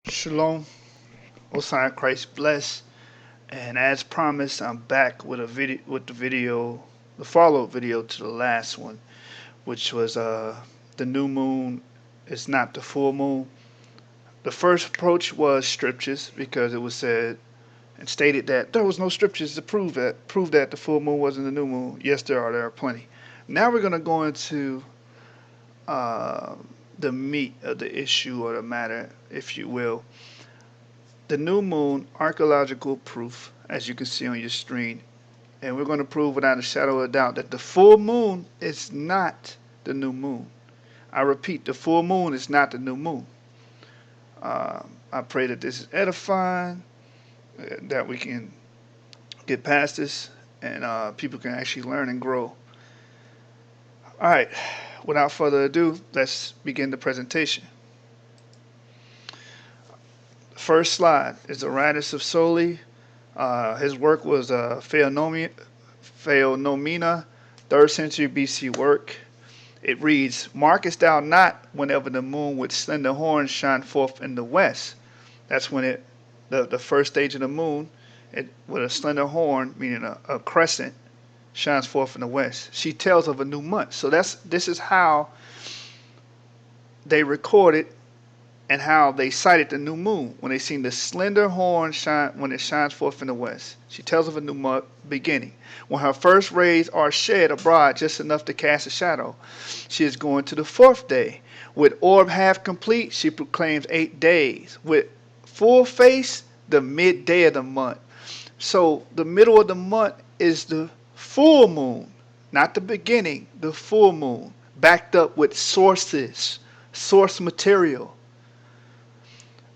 Shalom, Osai Christ bless, and as promised, I'm back with the follow-up video to the last one, which was the new moon is not the full moon. The first approach was scriptures because it was said and stated that there was no scriptures to prove that the full moon wasn't the new moon. Yes, there are plenty. Now we're gonna go into uh, the meat of the issue or the matter, if you will. The new moon archaeological proof, as you can see on your screen, and we're going to prove without a shadow of a doubt that the full moon is not the new moon. I repeat, the full moon is not the new moon. I pray that this is edifying, that we can get past this, and people can actually learn and grow. All right, without further ado, let's begin the presentation. First slide is Aratus of Soli. His work was Phaenomena, 3rd century BC work. It reads, "Markest thou not whenever the moon with slender horns shine forth in the west?" That's when the first stage of the moon, with a slender horn, meaning a crescent, shines forth in the west. She tells of a new month. So this is how they recorded and how they sighted the new moon when they seen the slender horn shine when it shines forth in the west. She tells of a new month beginning. When her first rays are shed abroad just enough to cast a shadow, she is going to the 4th day. With orb half complete, she proclaims 8 days. With full face, the midday of the month. So the middle of the month is the full moon, not the beginning, the full moon, backed up with sources, source material.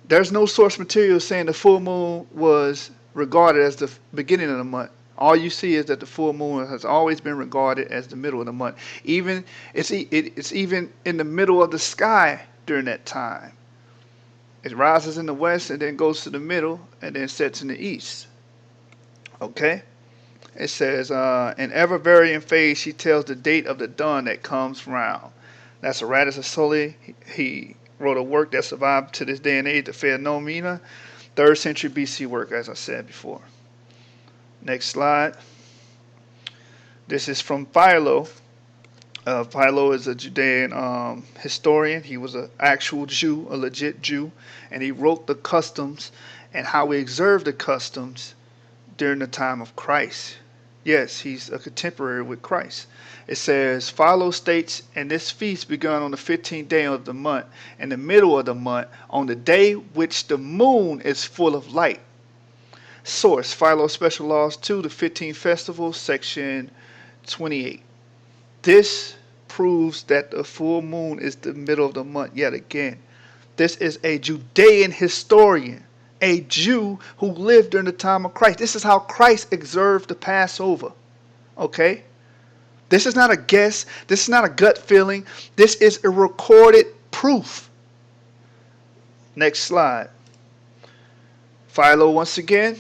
There's no source material saying the full moon was regarded as the beginning of the month. All you see is that the full moon has always been regarded as the middle of the month. Even it's even in the middle of the sky during that time. It rises in the west and then goes to the middle and then sets in the east. Okay? It says, in ever varying phase, she tells the date of the dawn that comes round. That's Aratus of Soli. He wrote a work that survived to this day and age, the Phaenomena, 3rd century BC work, as I said before. Next slide. This is from Philo. Philo is a Judean historian. He was an actual Jew, a legit Jew, and he wrote the customs and how we observe the customs during the time of Christ. Yes, he's a contemporary with Christ. It says, Philo states, and this feast begun on the 15th day of the month, in the middle of the month, on the day which the moon is full of light. Source, Philo Special Laws 2, the 15th Festival, section 28. This proves that the full moon is the middle of the month yet again. This is a Judean historian, a Jew who lived during the time of Christ. This is how Christ observed the Passover. Okay? This is not a guess. This is not a gut feeling. This is a recorded proof. Next slide. Philo once again.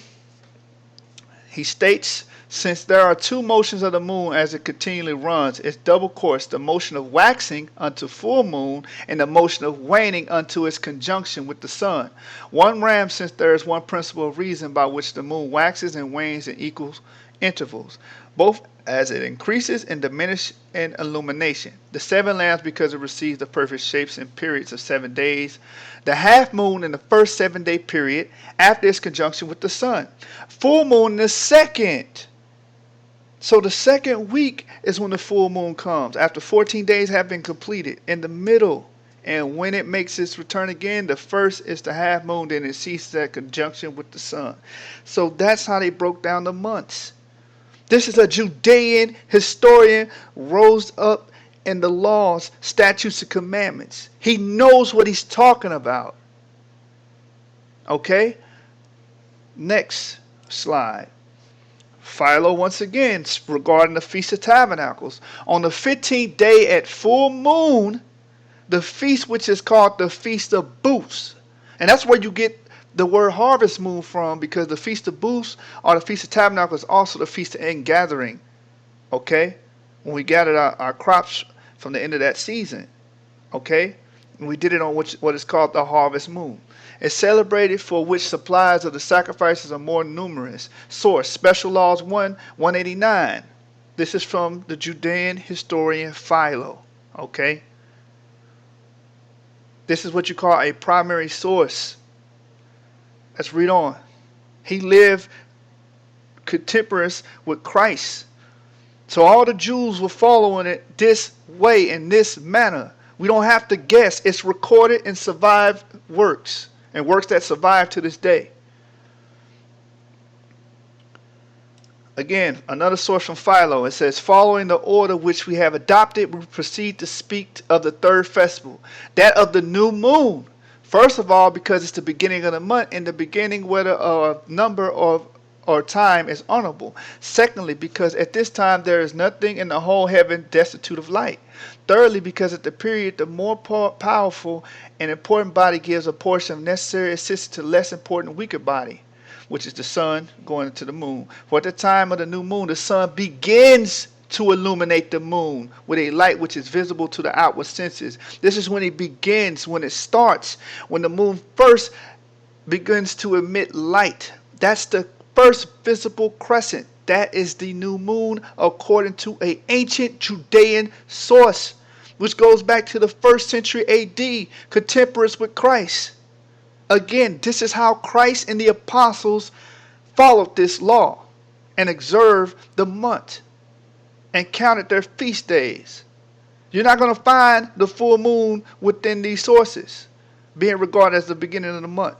He states, since there are two motions of the moon as it continually runs, its double course, the motion of waxing unto full moon and the motion of waning unto its conjunction with the sun. One ram, since there is one principle of reason by which the moon waxes and wanes in equal intervals, both as it increases and diminishes in illumination. The 7 lamps, because it receives the perfect shapes and periods of 7 days. The half moon in the first 7-day period after its conjunction with the sun. Full moon in the second. So the second week is when the full moon comes, after 14 days have been completed, in the middle. And when it makes its return again, the first is the half moon, then it ceases at conjunction with the sun. So that's how they broke down the months. This is a Judean historian rose up in the laws, statutes, and commandments. He knows what he's talking about. Okay? Next slide. Philo once again regarding the Feast of Tabernacles. On the 15th day at full moon, the feast which is called the Feast of Booths. And that's where you get the word harvest moon from, because the Feast of Booths or the Feast of Tabernacles is also the Feast of Ingathering. Okay? When we gathered our crops from the end of that season. Okay? And we did it on what is called the harvest moon. is celebrated for which supplies of the sacrifices are more numerous. Source, Special Laws 1, 189. This is from the Judean historian Philo. Okay? This is what you call a primary source. Let's read on. He lived contemporaneous with Christ. So all the Jews were following it this way, in this manner. We don't have to guess. It's recorded in survived works, and works that survive to this day. Again, another source from Philo. It says, following the order which we have adopted, we proceed to speak of the third festival, that of the new moon. First of all, because it's the beginning of the month, in the beginning, whether a number or time is honorable. Secondly, because at this time there is nothing in the whole heaven destitute of light. Thirdly, because at the period the more powerful and important body gives a portion of necessary assistance to less important weaker body, which is the sun going into the moon. For at the time of the new moon, the sun begins to illuminate the moon with a light which is visible to the outward senses. This is when it begins, when it starts, when the moon first begins to emit light. That's the first visible crescent. That is the new moon according to an ancient Judean source, which goes back to the 1st century AD, contemporaries with Christ. Again, this is how Christ and the apostles followed this law and observed the month and counted their feast days. You're not going to find the full moon within these sources being regarded as the beginning of the month.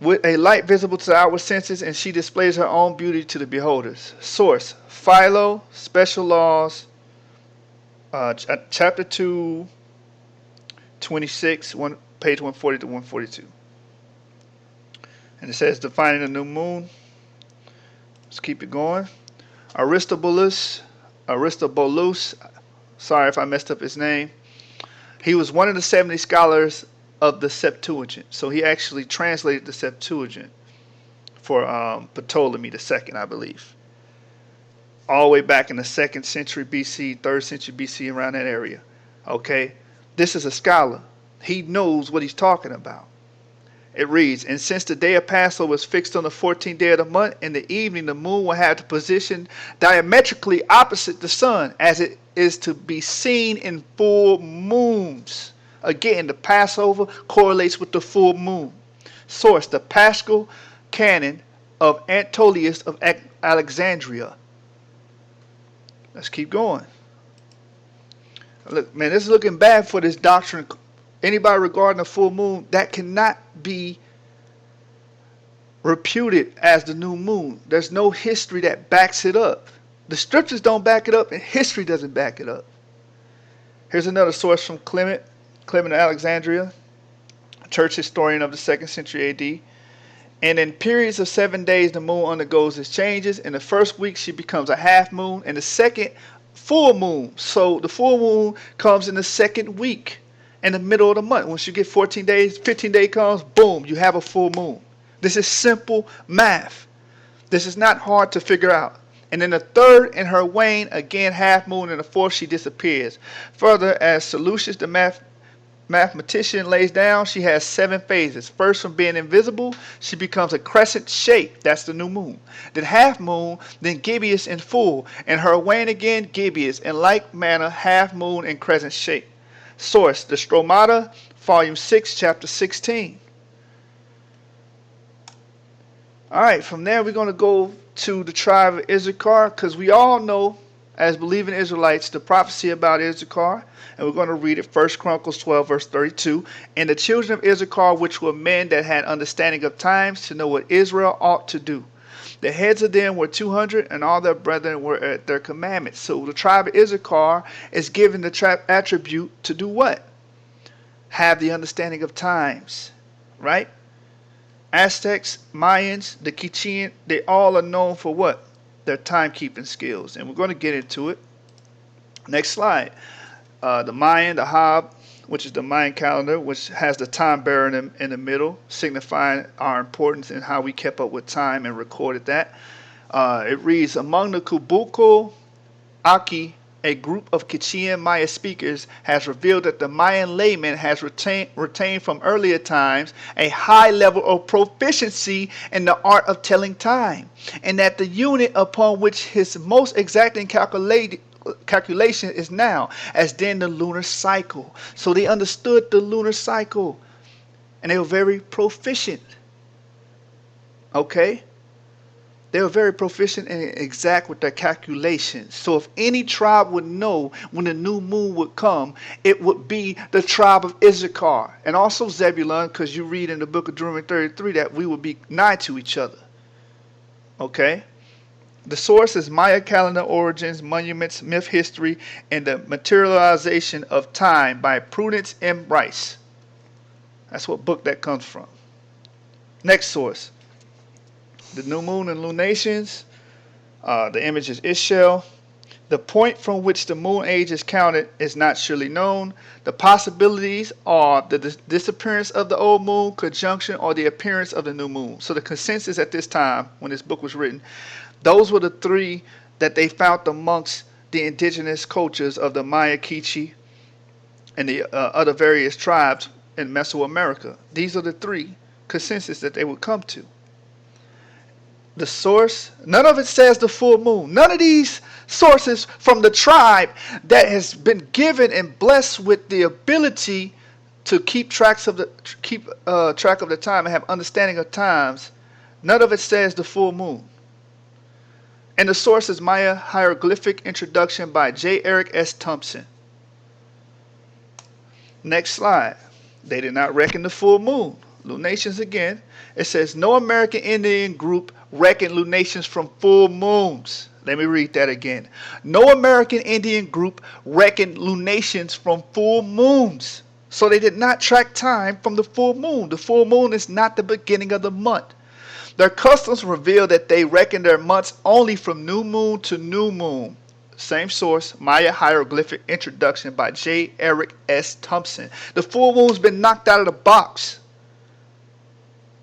With a light visible to the outward senses, and she displays her own beauty to the beholders. Source, Philo, Special Laws, chapter 2, 26, page 140 to 142. And it says, defining the new moon. Let's keep it going. Aristobulus, sorry if I messed up his name. He was one of the 70 scholars of the Septuagint. So he actually translated the Septuagint for Ptolemy II, I believe. All the way back in the 2nd century BC, 3rd century BC, around that area. Okay? This is a scholar. He knows what he's talking about. It reads, and since the day of Passover was fixed on the 14th day of the month, in the evening the moon will have the position diametrically opposite the sun, as it is to be seen in full moons. Again, the Passover correlates with the full moon. Source, the Paschal Canon of Antonius of Alexandria. Let's keep going. Look, man, this is looking bad for this doctrine. Anybody regarding the full moon, that cannot be reputed as the new moon. There's no history that backs it up. The scriptures don't back it up, and history doesn't back it up. Here's another source from Clement of Alexandria, a church historian of the 2nd century AD. And in periods of 7 days, the moon undergoes its changes. In the first week, she becomes a half moon. In the second, full moon. So the full moon comes in the second week, in the middle of the month. Once you get 14 days, 15 days comes, boom, you have a full moon. This is simple math. This is not hard to figure out. And in the third, in her wane, again half moon. In the fourth, she disappears. Further, as Seleucus the mathematician lays down, she has 7 phases. First, from being invisible, she becomes a crescent shape. That's the new moon. Then half moon, then gibbous and full. And her wane again, gibbous. In like manner, half moon and crescent shape. Source, the Stromata, volume 6, chapter 16. Alright, from there we're going to go to the tribe of Issachar, because we all know, as believing Israelites, the prophecy about Issachar. And we're going to read it, 1 Chronicles 12, verse 32. And the children of Issachar, which were men that had understanding of times, to know what Israel ought to do. The heads of them were 200, and all their brethren were at their commandments. So the tribe of Issachar is given the attribute to do what? Have the understanding of times, right? Aztecs, Mayans, the Quichean, they all are known for what? Their timekeeping skills. And we're going to get into it. Next slide. The Mayan, the Hab, which is the Mayan calendar, which has the time bearer in the middle, signifying our importance in how we kept up with time and recorded that. It reads, among the Kubuko, Aki, a group of Quichean Maya speakers has revealed that the Mayan layman has retained from earlier times a high level of proficiency in the art of telling time, and that the unit upon which his most exacting calculation is now, as then the lunar cycle. So they understood the lunar cycle, and they were very proficient. Okay? They were very proficient and exact with their calculations. So if any tribe would know when the new moon would come, it would be the tribe of Issachar. And also Zebulun, because you read in the book of Deuteronomy 33 that we would be nigh to each other. Okay? The source is Maya calendar origins, monuments, myth history, and the materialization of time by Prudence M. Rice. That's what book that comes from. Next source. The new moon and lunations. The image is Ishel. The point from which the moon age is counted is not surely known. The possibilities are the disappearance of the old moon, conjunction, or the appearance of the new moon. So the consensus at this time, when this book was written, those were the three that they found amongst the indigenous cultures of the Maya, Quiche, and the other various tribes in Mesoamerica. These are the three consensus that they would come to. The source, none of it says the full moon. None of these sources from the tribe that has been given and blessed with the ability to keep track of the time and have understanding of times. None of it says the full moon. And the source is Maya Hieroglyphic Introduction by J. Eric S. Thompson. Next slide. They did not reckon the full moon. Lunations again. It says no American Indian group reckon lunations from full moons. Let me read that again. No American Indian group reckoned lunations from full moons. So they did not track time from the full moon. The full moon is not the beginning of the month. Their customs reveal that they reckon their months only from new moon to new moon. Same source, Maya Hieroglyphic Introduction by J. Eric S. Thompson. The full moon's been knocked out of the box.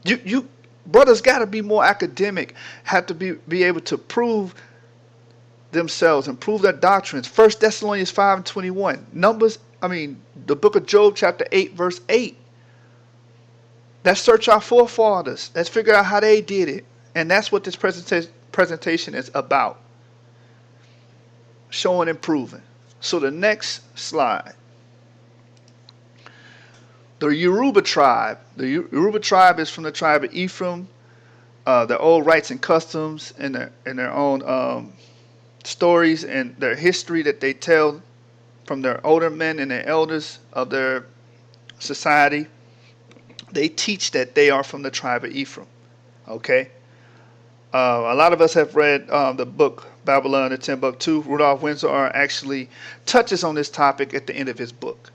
You brothers got to be more academic, have to be able to prove themselves and prove their doctrines. 1 Thessalonians 5:21. The book of Job chapter 8 verse 8. Let's search our forefathers. Let's figure out how they did it. And that's what this presentation is about. Showing and proving. So the next slide. The Yoruba tribe. The Yoruba tribe is from the tribe of Ephraim. Their old rites and customs and their own stories and their history that they tell from their older men and their elders of their society. They teach that they are from the tribe of Ephraim. Okay? A lot of us have read the book Babylon the Timbuktu. Rudolph Windsor actually touches on this topic at the end of his book.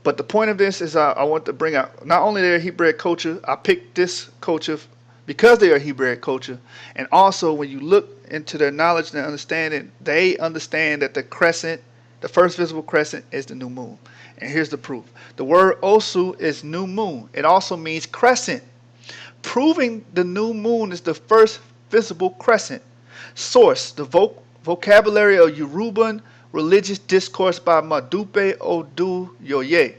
But the point of this is I want to bring out not only their Hebraic culture. I picked this culture because they are Hebraic culture. And also when you look into their knowledge and their understanding, they understand that the crescent, the first visible crescent, is the new moon. And here's the proof. The word Osu is new moon. It also means crescent, proving the new moon is the first visible crescent. Source, the vocabulary of Yoruban religious discourse by Madupe Odu Yoye.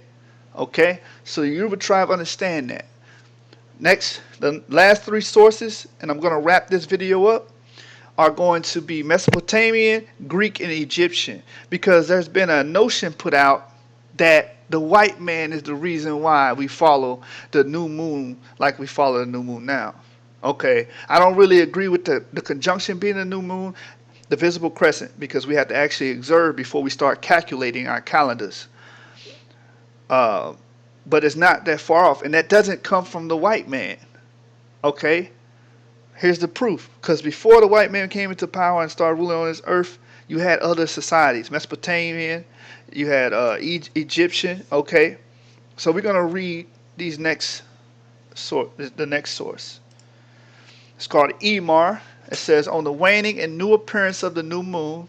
Okay, so the Yoruba tribe understand that. Next, the last three sources, and I'm going to wrap this video up, are going to be Mesopotamian, Greek, and Egyptian, because there's been a notion put out that the white man is the reason why we follow the new moon like we follow the new moon now. Okay, I don't really agree with the conjunction being a new moon, the visible crescent, because we have to actually observe before we start calculating our calendars. But it's not that far off, and that doesn't come from the white man. Okay, here's the proof. Because before the white man came into power and started ruling on this earth, you had other societies, Mesopotamian, you had Egyptian. Okay, so we're gonna read these next the next source. It's called Emar. It says, on the waning and new appearance of the moon,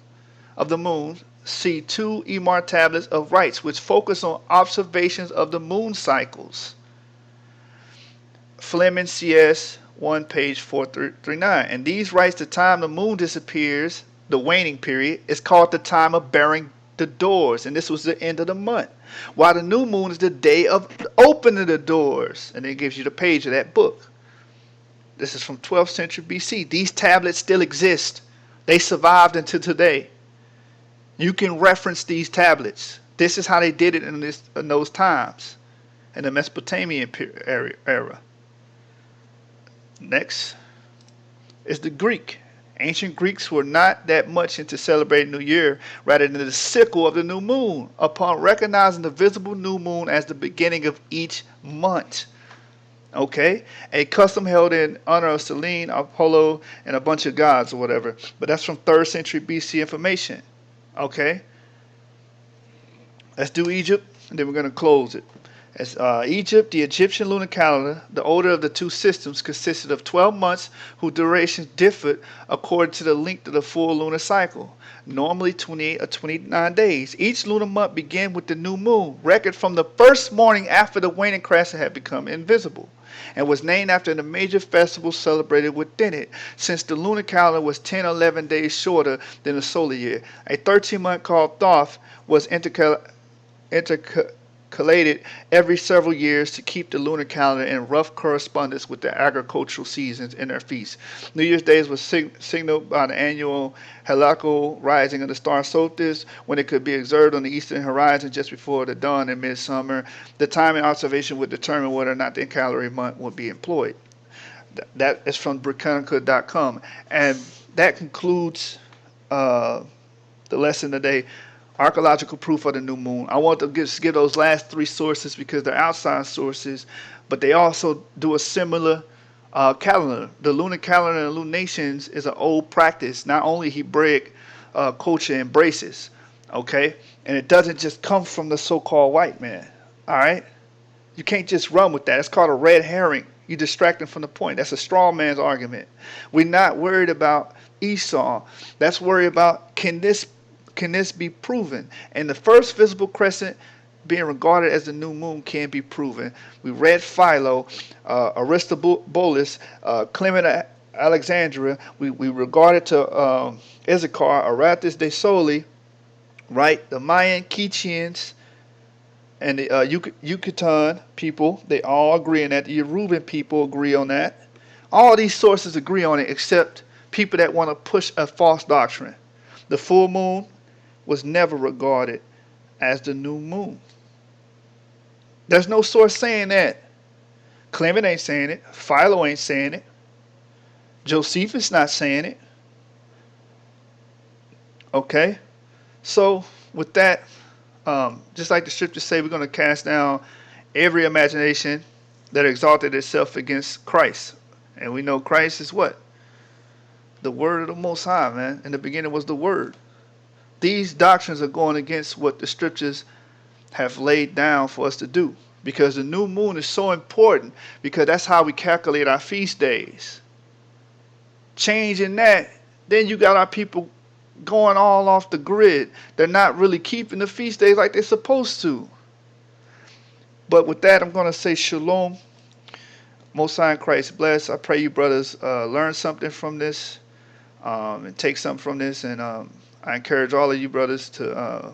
see 2 Emar tablets of rites which focus on observations of the moon cycles. Fleming CS 1 page 439. And these rites, the time the moon disappears the waning period, is called the time of bearing the doors, and this was the end of the month. While the new moon is the day of opening the doors, and it gives you the page of that book. This is from 12th century BC. These tablets still exist. They survived until today. You can reference these tablets. This is how they did it in those times, in the Mesopotamian era. Next is the Greek. Ancient Greeks were not that much into celebrating New Year rather than the cycle of the new moon, upon recognizing the visible new moon as the beginning of each month. Okay? A custom held in honor of Selene, Apollo, and a bunch of gods or whatever. But that's from 3rd century BC information. Okay? Let's do Egypt, and then we're going to close it. As Egypt, the Egyptian lunar calendar, the older of the two systems, consisted of 12 months whose durations differed according to the length of the full lunar cycle, normally 28 or 29 days. Each lunar month began with the new moon, reckoned from the first morning after the waning crescent had become invisible, and was named after the major festivals celebrated within it. Since the lunar calendar was 10 or 11 days shorter than the solar year, a 13-month called Thoth was intercalated every several years to keep the lunar calendar in rough correspondence with the agricultural seasons and their feasts. New Year's Day was signaled by the annual heliacal rising of the star solstice, when it could be observed on the eastern horizon just before the dawn in midsummer. The time and observation would determine whether or not the calendar month would be employed. That is from Britannica.com. And that concludes the lesson today. Archaeological proof of the new moon. I want to give those last three sources because they're outside sources, but they also do a similar calendar. The lunar calendar and lunations is an old practice, not only Hebraic culture embraces, okay? And it doesn't just come from the so-called white man, all right? You can't just run with that. It's called a red herring. You're distracting from the point. That's a straw man's argument. We're not worried about Esau. That's worried about can this be proven? And the first visible crescent being regarded as the new moon can be proven. We read Philo, Aristobulus, Clement Alexandria. We regarded to Issachar, Aratus de Soli, right? The Mayan, Quicheans, and the Yucatan people, they all agree on that. The Yoruban people agree on that. All these sources agree on it except people that want to push a false doctrine. The full moon was never regarded as the new moon. There's no source saying that. Clement ain't saying it. Philo ain't saying it. Josephus not saying it. Okay? So, with that, just like the scriptures say, we're going to cast down every imagination that exalted itself against Christ. And we know Christ is what? The Word of the Most High, man. In the beginning was the Word. These doctrines are going against what the scriptures have laid down for us to do. Because the new moon is so important, because that's how we calculate our feast days. Changing that, then you got our people going all off the grid. They're not really keeping the feast days like they're supposed to. But with that, I'm going to say shalom. Most High in Christ bless. I pray you brothers learn something from this and take something from this. And I encourage all of you brothers to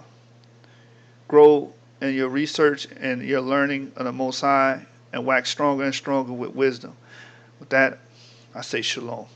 grow in your research and your learning of the Most High and wax stronger and stronger with wisdom. With that, I say shalom.